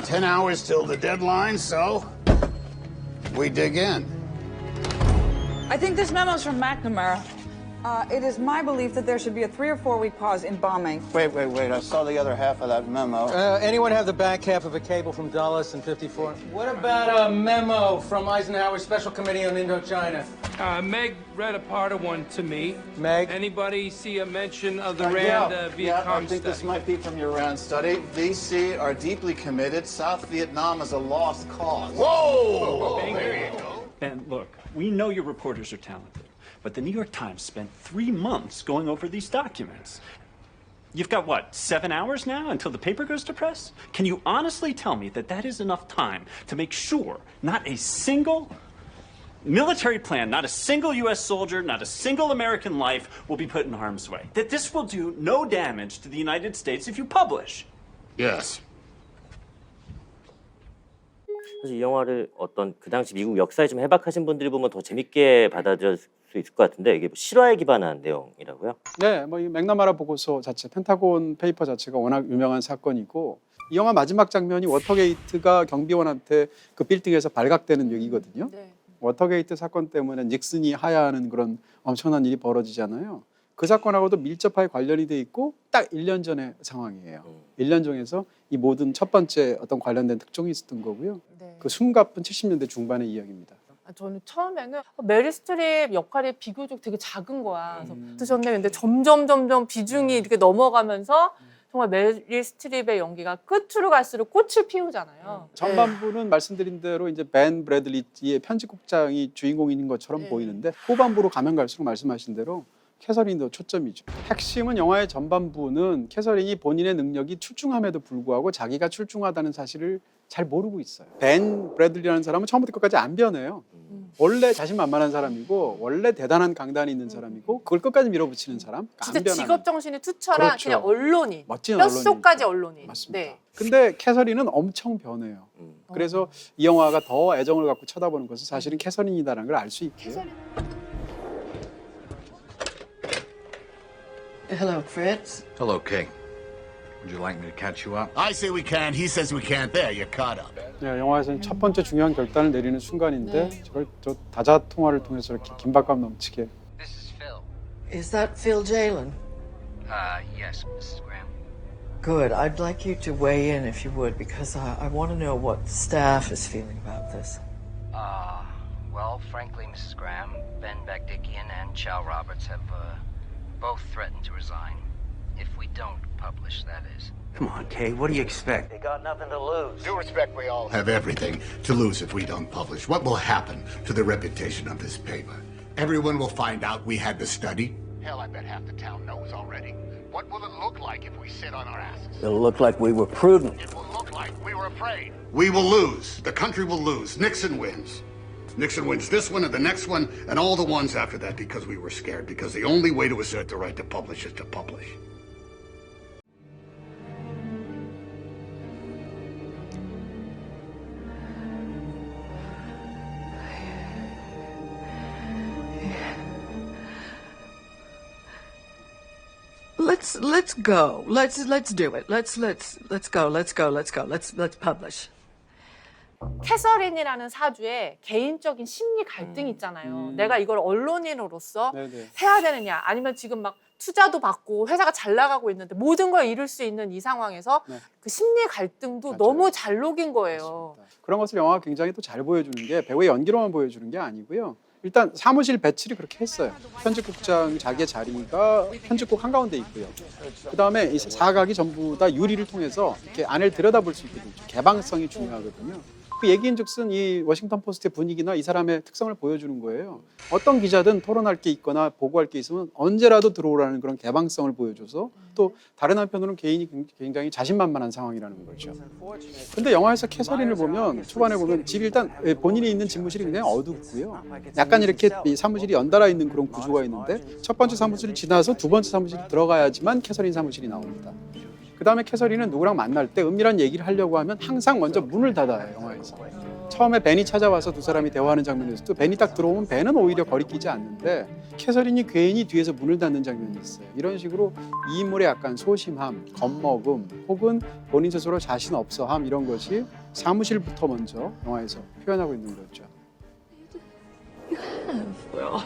10 hours till the deadline, so we dig in. I think this memo's from McNamara. It is my belief that there should be a 3 or 4 week pause in bombing. Wait. I saw the other half of that memo. Anyone have the back half of a cable from Dulles in 54? What about a memo from Eisenhower's Special Committee on Indochina? Meg read a part of one to me. Meg? Anybody see a mention of the Rand Vietcom I think this study? might be from your Rand study. VC are deeply committed. South Vietnam is a lost cause. Whoa! There you go. And look, we know your reporters are talented, but the New York Times spent 3 months going over these documents. You've got, what, 7 hours now until the paper goes to press? Can you honestly tell me that that is enough time to make sure not a single military plan, not a single U.S. soldier, not a single American life will be put in harm's way? That this will do no damage to the United States if you publish? Yes. 사실 이 영화를 어떤 그 당시 미국 역사에 좀 해박하신 분들이 보면 더 재밌게 받아들일 수 있을 것 같은데 이게 실화에 기반한 내용이라고요? 네, 뭐 이 맥나마라 보고서 자체, 펜타곤 페이퍼 자체가 워낙 유명한 사건이고 이 영화 마지막 장면이 워터게이트가 경비원한테 그 빌딩에서 발각되는 얘기거든요. 네. 워터게이트 사건 때문에 닉슨이 하야하는 그런 엄청난 일이 벌어지잖아요. 그 사건하고도 밀접하게 관련이 돼 있고 딱 1년 전의 상황이에요. 1년 전에서 이 모든 첫 번째 어떤 관련된 특종이 있었던 거고요. 네. 그 숨가쁜 70년대 중반의 이야기입니다. 저는 처음에는 메릴 스트립 역할이 비교적 되게 작은 거야. 그래서 드셨네. 근데 점점 비중이 이렇게 넘어가면서 정말 메릴 스트립의 연기가 끝으로 갈수록 꽃을 피우잖아요. 전반부는 말씀드린 대로 이제 벤 브래들리의 편집국장이 주인공인 것처럼 네. 보이는데 후반부로 가면 갈수록 말씀하신 대로 캐서린이 더 초점이죠. 핵심은 영화의 전반부는 캐서린이 본인의 능력이 출중함에도 불구하고 자기가 출중하다는 사실을 잘 모르고 있어요. 벤 브래들리라는 사람은 처음부터 끝까지 안 변해요. 원래 자신만만한 사람이고 원래 대단한 강단이 있는 사람이고 그걸 끝까지 밀어붙이는 사람. 그러니까 진짜 안 변하는. 직업 정신이 투철한 그렇죠. 그냥 언론인. 멋진 뼛속까지 언론이니까. 언론인. 맞습니다. 네. 근데 캐서린은 엄청 변해요. 그래서 이 영화가 더 애정을 갖고 쳐다보는 것은 사실은 캐서린이다라는 걸 알 수 있고요. Hello, Fritz. Hello, Kay. Would you like me to catch you up? I say we can. He says we can't. There, you're caught up. 네, 영화에서는 첫 번째 중요한 결단을 내리는 순간인데 저걸 저 다자 통화를 통해서 이렇게 긴박감 넘치게. This is Phil. Is that Phil Jalen? Yes, Mrs. Graham. Good. I'd like you to weigh in if you would, because I want to know what the staff is feeling about this. Well, frankly, Mrs. Graham, Ben Bagdikian and Chow Roberts have both threatened to resign. If we don't publish, that is. Come on, Kay. What do you expect? They got nothing to lose. Due respect, we all have everything to lose if we don't publish. What will happen to the reputation of this paper? Everyone will find out we had the study. Hell, I bet half the town knows already. What will it look like if we sit on our asses? It'll look like we were prudent. It will look like we were afraid. We will lose. The country will lose. Nixon wins. Nixon wins this one and the next one and all the ones after that because we were scared. Because the only way to assert the right to publish is to publish. Let's go. Let's do it. Let's go. Let's publish. 캐서린이라는 사주에 개인적인 심리 갈등이 있잖아요. 내가 이걸 언론인으로서 네네. 해야 되느냐, 아니면 지금 막 투자도 받고 회사가 잘 나가고 있는데 모든 걸 잃을 수 있는 이 상황에서 네. 그 심리 갈등도 맞아요. 너무 잘 녹인 거예요. 맞습니다. 그런 것을 영화가 굉장히 또 잘 보여주는 게 배우의 연기로만 보여주는 게 아니고요. 일단 사무실 배치를 그렇게 했어요. 편집국장 자기의 자리가 편집국 한가운데 있고요. 그다음에 이 사각이 전부 다 유리를 통해서 이렇게 안을 들여다볼 수 있게 되죠. 개방성이 중요하거든요. 그 얘기인즉슨 이 워싱턴 포스트의 분위기나 이 사람의 특성을 보여주는 거예요. 어떤 기자든 토론할 게 있거나 보고할 게 있으면 언제라도 들어오라는 그런 개방성을 보여줘서 또 다른 한편으로는 개인이 굉장히 자신만만한 상황이라는 거죠. 근데 영화에서 캐서린을 보면 초반에 보면 집이 일단 본인이 있는 집무실이 굉장히 어둡고요. 약간 이렇게 이 사무실이 연달아 있는 그런 구조가 있는데 첫 번째 사무실을 지나서 두 번째 사무실이 들어가야지만 캐서린 사무실이 나옵니다. 그 다음에 캐서린은 누구랑 만날 때 은밀한 얘기를 하려고 하면 항상 먼저 문을 닫아요, 영화에서. 처음에 벤이 찾아와서 두 사람이 대화하는 장면에서도 벤이 딱 들어오면 벤은 오히려 거리끼지 않는데 캐서린이 괜히 뒤에서 문을 닫는 장면이 있어요. 이런 식으로 이 인물의 약간 소심함, 겁먹음 혹은 본인 스스로 자신 없어함 이런 것이 사무실부터 먼저 영화에서 표현하고 있는 거죠. Well,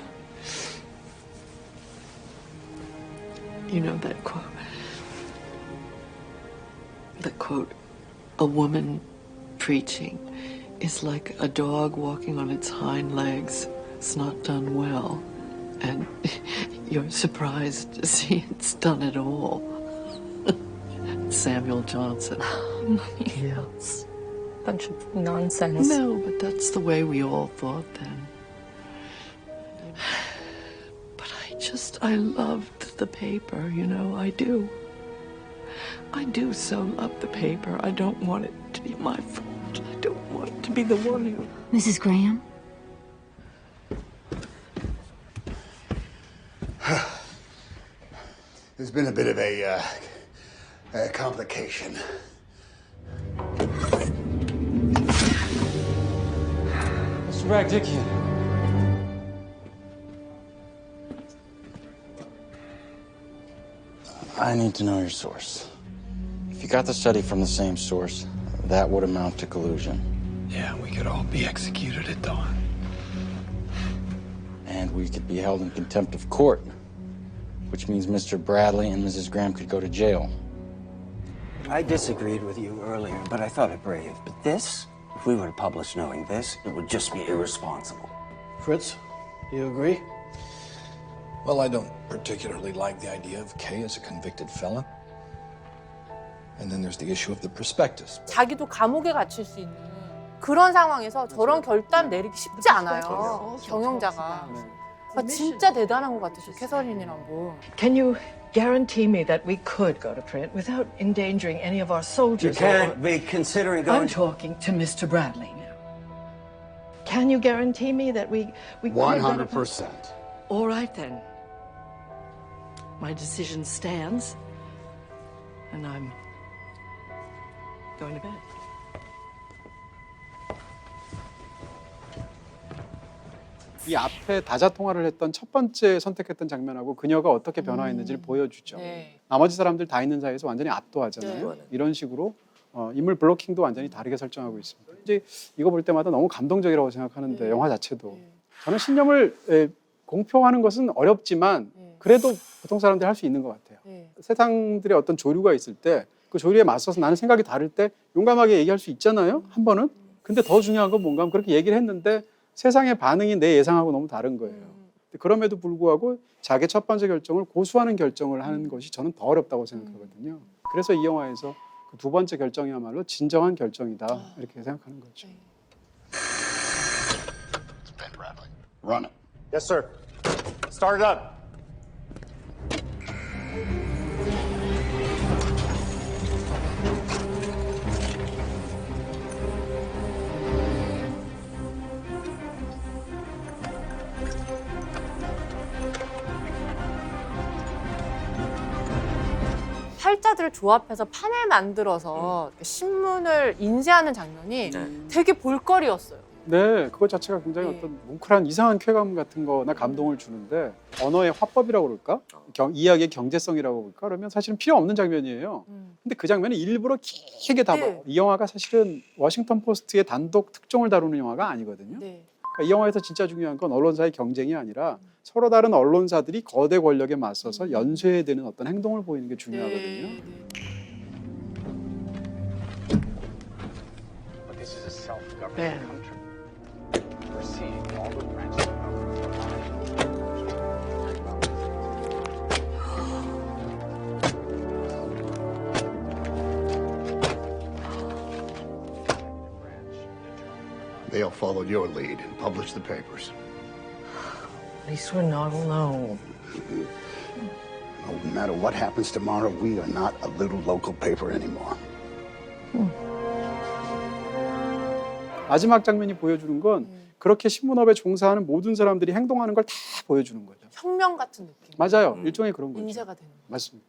you know that quote. The quote, a woman preaching is like a dog walking on its hind legs. It's not done well. And you're surprised to see it's done at all. Samuel Johnson. Yes. Bunch of nonsense. No, but that's the way we all thought then. But I loved the paper, you know, I do. I do so love the paper. I don't want it to be my fault. I don't want it to be the one who... Mrs. Graham? There's been a bit of a complication. Mr. Bagdickian. I need to know your source. If you got the study from the same source, that would amount to collusion. Yeah, we could all be executed at dawn. And we could be held in contempt of court, which means Mr. Bradley and Mrs. Graham could go to jail. I disagreed with you earlier, but I thought it brave. But this, if we were to publish knowing this, it would just be irresponsible. Fritz, you agree? Well, I don't particularly like the idea of Kay as a convicted felon. And then there's the issue of the prospectus. 자기도 감옥에 갇힐 수 있는 그런 상황에서 저런 결단 내리기 쉽지 않아요. 경영자가. 아, 진짜 대단한 것 같아요, 캐서린이란 분. Can you guarantee me that we could go to print without endangering any of our soldiers? You can't be considering going... I'm talking to Mr. Bradley now. Can you guarantee me that we could... 100%. All right, then. My decision stands, and I'm going to bed. 이 앞에 다자통화를 했던 첫 번째 선택했던 장면하고 그녀가 어떻게 변화했는지를 보여주죠. 네. 나머지 사람들 다 있는 사이에서 완전히 압도하잖아요. 네. 이런 식으로 인물 블로킹도 완전히 다르게 설정하고 있습니다. 이제 이거 볼 때마다 너무 감동적이라고 생각하는데 영화 자체도 저는 신념을 공표하는 것은 어렵지만 그래도 보통 사람들이 할 수 있는 것 같아요. 세상들의 어떤 조류가 있을 때 그 조류에 맞서서 나는 생각이 다를 때 용감하게 얘기할 수 있잖아요. 한 번은. 근데 더 중요한 건 뭔가 하면 그렇게 얘기를 했는데 세상의 반응이 내 예상하고 너무 다른 거예요. 그럼에도 불구하고 자기 첫 번째 결정을 고수하는 결정을 하는 것이 저는 더 어렵다고 생각하거든요. 그래서 이 영화에서 그 두 번째 결정이야말로 진정한 결정이다 이렇게 생각하는 거죠. It's Ben Bradley. Run it. Yes, sir. Start it up. 팔자들을 조합해서 판을 만들어서 신문을 인쇄하는 장면이 되게 볼거리였어요. 네, 그것 자체가 굉장히 어떤 뭉클한 이상한 쾌감 같은 거나 감동을 주는데 언어의 화법이라고 그럴까? 이야기의 경제성이라고 그럴까? 그러면 사실은 필요 없는 장면이에요. 근데 그 장면을 일부러 길게 담아요. 이 영화가 사실은 워싱턴 포스트의 단독 특종을 다루는 영화가 아니거든요. 그러니까 이 영화에서 진짜 중요한 건 언론사의 경쟁이 아니라 서로 다른 언론사들이 거대 권력에 맞서서 연쇄해야 되는 어떤 행동을 보이는 게 중요하거든요. But this is a self-governing Ben. country. We're seeing all the branches of They all followed your lead and published the papers. At least we're not alone. No matter what happens tomorrow, we are not a little local paper anymore. 마지막 장면이 보여주는 건 그렇게 신문업에 종사하는 모든 사람들이 행동하는 걸 다 보여주는 거죠. 혁명 같은 느낌. 맞아요. 일종의 그런 거죠. 인쇄가 되는. 맞습니다.